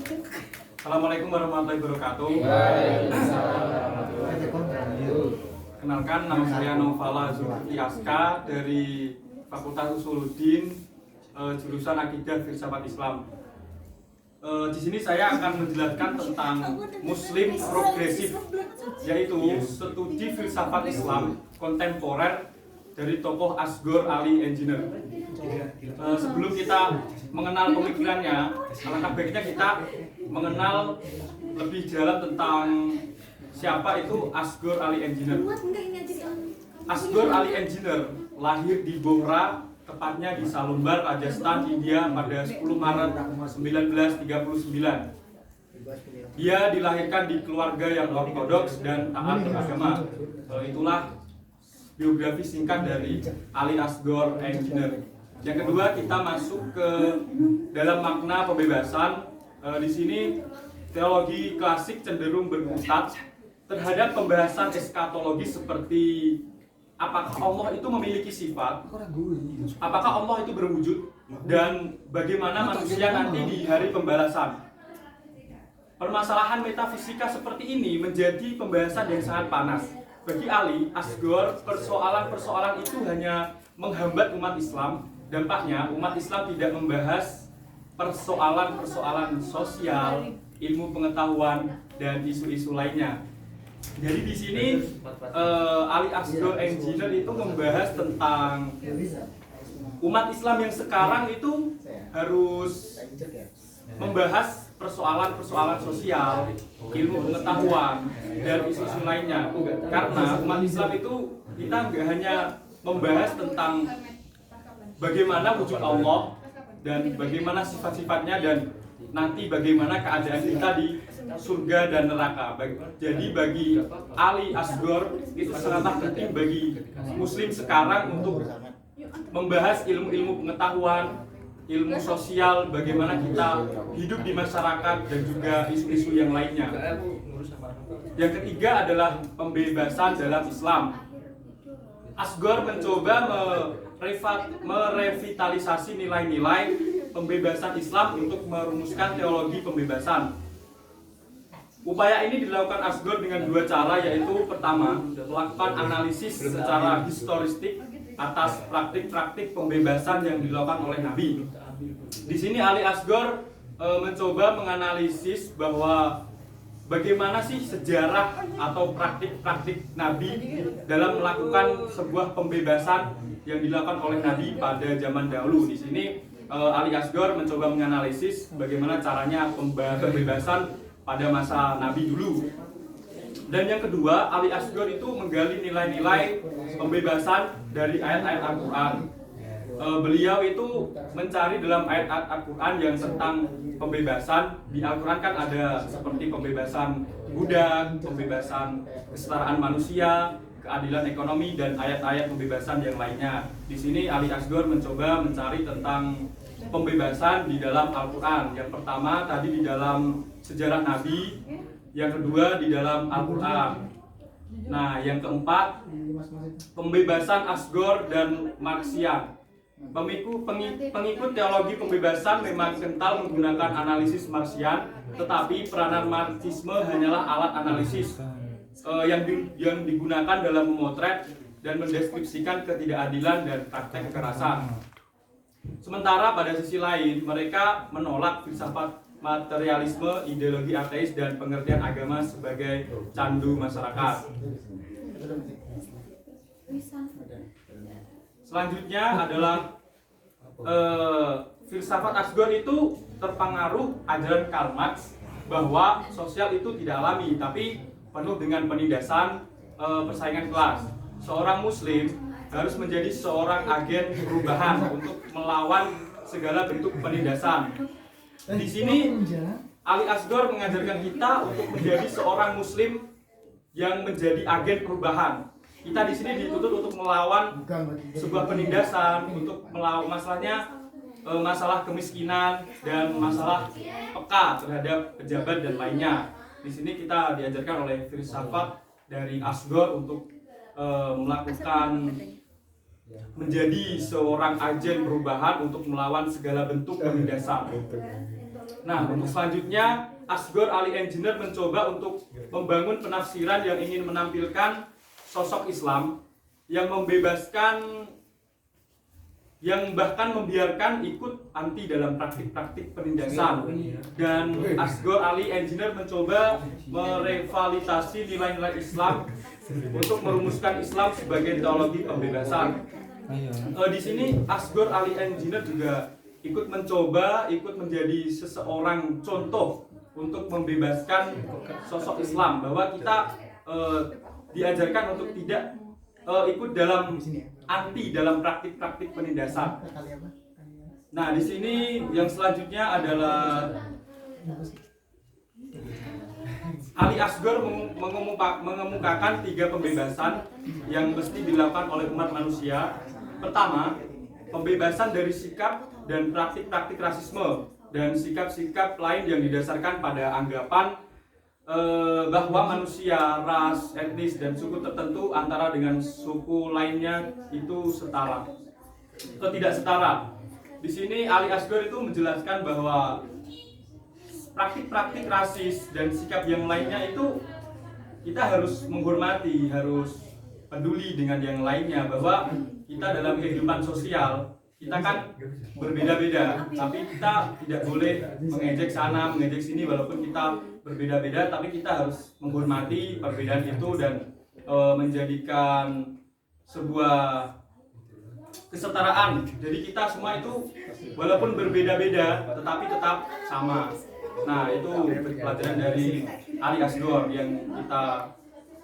Assalamualaikum warahmatullahi wabarakatuh. Kenalkan, nama saya Novala Zulkifli Aska dari Fakultas Usuluddin, jurusan Akidah Filsafat Islam. Di sini saya akan menjelaskan tentang Muslim progresif, yaitu studi filsafat Islam kontemporer dari tokoh Asghar Ali Engineer. Sebelum kita mengenal pemikirannya, alangkah baiknya kita mengenal lebih dalam tentang siapa itu Asghar Ali Engineer. Asghar Ali Engineer lahir di Bohra, tepatnya di Salumbar, Rajasthan, India pada 10 Maret 1939. Dia dilahirkan di keluarga yang ortodoks dan taat beragama. Itulah biografi singkat dari Ali Asghar Engineer. Yang kedua, kita masuk ke dalam makna pembebasan. Di sini teologi klasik cenderung berkutat terhadap pembahasan eskatologi seperti apakah Allah itu memiliki sifat, apakah Allah itu berwujud, dan bagaimana manusia nanti di hari pembalasan. Permasalahan metafisika seperti ini menjadi pembahasan yang sangat panas. Bagi Ali Asghar, persoalan-persoalan itu hanya menghambat umat Islam. Dampaknya, umat Islam tidak membahas persoalan-persoalan sosial, ilmu pengetahuan, dan isu-isu lainnya. Jadi di sini Ali Asghar Engineer itu membahas tentang umat Islam yang sekarang itu harus membahas persoalan-persoalan sosial, ilmu pengetahuan, dan isu-isu lainnya. Karena umat Islam itu kita nggak hanya membahas tentang bagaimana wujud Allah dan bagaimana sifat-sifatnya dan nanti bagaimana keadaan kita di surga dan neraka. Jadi bagi Ali Asghar itu sangatlah penting bagi Muslim sekarang untuk membahas ilmu-ilmu pengetahuan, ilmu sosial, bagaimana kita hidup di masyarakat dan juga isu-isu yang lainnya. Yang ketiga adalah pembebasan dalam Islam. Asghar mencoba merevitalisasi nilai-nilai pembebasan Islam untuk merumuskan teologi pembebasan. Upaya ini dilakukan Asghar dengan dua cara, yaitu pertama, melakukan analisis secara historistik atas praktik-praktik pembebasan yang dilakukan oleh Nabi. Di sini Ali Asghar mencoba menganalisis bahwa bagaimana sih sejarah atau praktik-praktik Nabi dalam melakukan sebuah pembebasan yang dilakukan oleh Nabi pada zaman dahulu. Di sini Ali Asghar mencoba menganalisis bagaimana caranya pembebasan pada masa Nabi dulu. Dan yang kedua, Ali Asghar itu menggali nilai-nilai pembebasan dari ayat-ayat Al-Quran. Beliau itu mencari dalam ayat-ayat Al-Quran yang tentang pembebasan. Di Al-Quran kan ada seperti pembebasan budak, pembebasan kesetaraan manusia, keadilan ekonomi, dan ayat-ayat pembebasan yang lainnya. Di sini Ali Asghar mencoba mencari tentang pembebasan di dalam Al-Quran. Yang pertama tadi di dalam sejarah Nabi, yang kedua di dalam Al-Quran. Nah, yang keempat, pembebasan Asghar dan Marxian. Pengikut teologi pembebasan memang kental menggunakan analisis Marxian, tetapi peranan Marxisme hanyalah alat analisis yang digunakan dalam memotret dan mendeskripsikan ketidakadilan dan praktek kekerasan. Sementara pada sisi lain, mereka menolak filsafat materialisme, ideologi ateis, dan pengertian agama sebagai candu masyarakat. Selanjutnya adalah filsafat Asghar itu terpengaruh ajaran Karl Marx bahwa sosial itu tidak alami, tapi penuh dengan penindasan, persaingan kelas. Seorang Muslim harus menjadi seorang agen perubahan untuk melawan segala bentuk penindasan. Di sini Ali Asghar mengajarkan kita untuk menjadi seorang Muslim yang menjadi agen perubahan. Kita di sini dituntut untuk melawan sebuah penindasan, untuk melawan masalah kemiskinan dan masalah peka terhadap pejabat dan lainnya. Di sini kita diajarkan oleh filsafat dari Asghar untuk melakukan menjadi seorang agen perubahan untuk melawan segala bentuk penindasan. Nah, untuk selanjutnya Asgor Ali Engineer mencoba untuk membangun penafsiran yang ingin menampilkan sosok Islam yang membebaskan, yang bahkan membiarkan ikut anti dalam praktik-praktik penindasan. Dan Asgor Ali Engineer mencoba merevitalisasi nilai-nilai Islam untuk merumuskan Islam sebagai teologi pembebasan. Di sini Asgor Ali Engineer juga ikut menjadi seseorang contoh untuk membebaskan sosok Islam, bahwa kita diajarkan untuk tidak ikut dalam anti dalam praktik-praktik penindasan. Nah, di sini yang selanjutnya adalah Ali Asgor mengemukakan 3 pembebasan yang mesti dilakukan oleh umat manusia. Pertama, pembebasan dari sikap dan praktik-praktik rasisme dan sikap-sikap lain yang didasarkan pada anggapan bahwa manusia, ras, etnis, dan suku tertentu antara dengan suku lainnya itu setara atau tidak setara. Di sini Ali Asgor itu menjelaskan bahwa praktik-praktik rasis dan sikap yang lainnya itu kita harus menghormati, harus peduli dengan yang lainnya, bahwa kita dalam kehidupan sosial kita kan berbeda-beda, tapi kita tidak boleh mengejek sana, mengejek sini, walaupun kita berbeda-beda, tapi kita harus menghormati perbedaan itu dan menjadikan sebuah kesetaraan. Jadi kita semua itu walaupun berbeda-beda, tetapi tetap sama. Nah, itu pelajaran dari Ali Asgor yang kita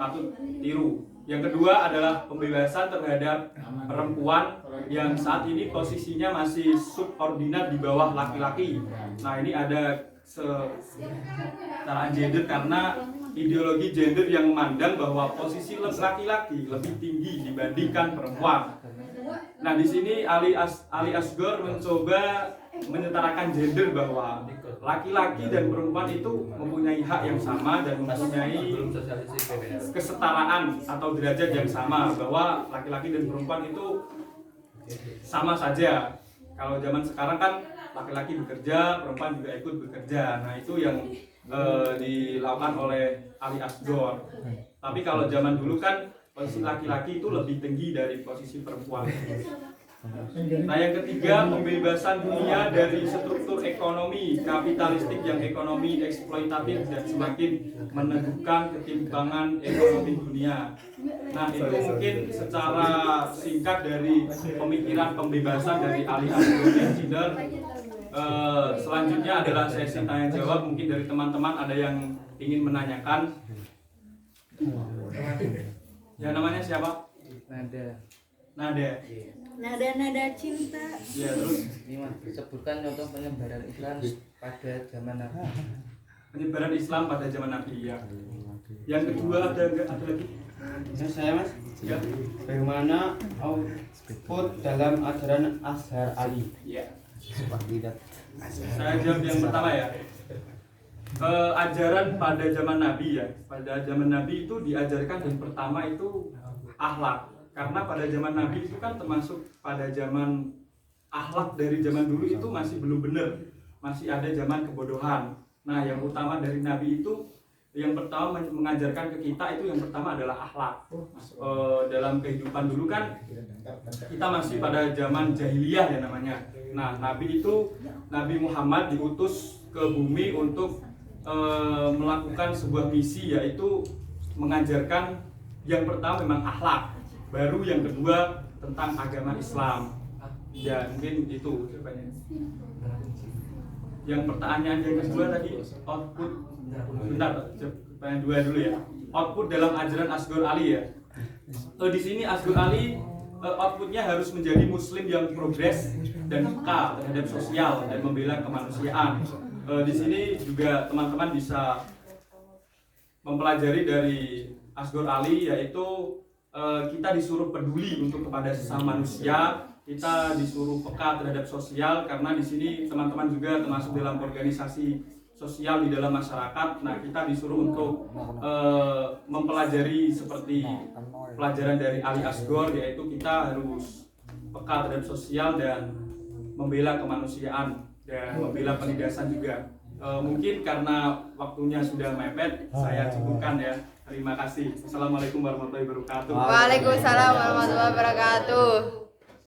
patut tiru. Yang kedua adalah pembebasan terhadap perempuan yang saat ini posisinya masih subordinat di bawah laki-laki. Nah, ini ada secara gender karena ideologi gender yang memandang bahwa posisi laki-laki lebih tinggi dibandingkan perempuan. Nah, di sini Ali Asgor mencoba menyetarakan gender, bahwa laki-laki dan perempuan itu mempunyai hak yang sama dan mempunyai kesetaraan atau derajat yang sama, bahwa laki-laki dan perempuan itu sama saja. Kalau zaman sekarang kan laki-laki bekerja, perempuan juga ikut bekerja. Nah, itu yang dilakukan oleh Ali Asgor. Tapi kalau zaman dulu kan posisi laki-laki itu lebih tinggi dari posisi perempuan. Nah, yang ketiga, pembebasan dunia dari struktur ekonomi kapitalistik yang ekonomi eksploitatif dan semakin meneguhkan ketimpangan ekonomi dunia. Nah, itu mungkin secara singkat dari pemikiran pembebasan dari Ali Asgor Engineer. Selanjutnya adalah sesi tanya jawab. Mungkin dari teman-teman ada yang ingin menanyakan. Ya, namanya siapa? Nada cinta. Ya, terus sebutkan contoh penyebaran Islam pada zaman Nabi. Penyebaran Islam pada zaman Nabi, ya. Yang kedua ada lagi? Saya Mas. Ya. Bagaimana output dalam ajaran Asgor Ali? Ya. Saya jawab yang pertama ya. Ajaran pada zaman Nabi ya. Pada zaman Nabi itu diajarkan yang pertama itu akhlak. Karena pada zaman Nabi itu kan termasuk pada zaman akhlak dari zaman dulu itu masih belum benar, masih ada zaman kebodohan. Nah, yang utama dari Nabi itu yang pertama mengajarkan ke kita itu yang pertama adalah akhlak. Dalam kehidupan dulu kan kita masih pada zaman jahiliyah ya namanya. Nah, Nabi itu Nabi Muhammad diutus ke bumi untuk melakukan sebuah misi, yaitu mengajarkan yang pertama memang akhlak. Baru yang kedua tentang agama Islam. Ya, mungkin itu jawabannya. Yang pertanyaan yang kedua tadi output. Bentar, pertanyaan 2 dulu ya. Output dalam ajaran Asgor Ali ya. Di sini Asgor Ali outputnya harus menjadi muslim yang progres dan peka terhadap sosial dan membela kemanusiaan. Di sini juga teman-teman bisa mempelajari dari Asgor Ali, yaitu kita disuruh peduli untuk kepada sesama manusia, kita disuruh peka terhadap sosial, karena di sini teman-teman juga termasuk dalam organisasi sosial di dalam masyarakat. Nah, kita disuruh untuk mempelajari seperti pelajaran dari Ali Asgor, yaitu kita harus peka terhadap sosial dan membela kemanusiaan. dan membela penindasan juga. Mungkin karena waktunya sudah mepet, saya cukupkan ya. Terima kasih. Assalamualaikum warahmatullahi wabarakatuh. Waalaikumsalam warahmatullahi wabarakatuh.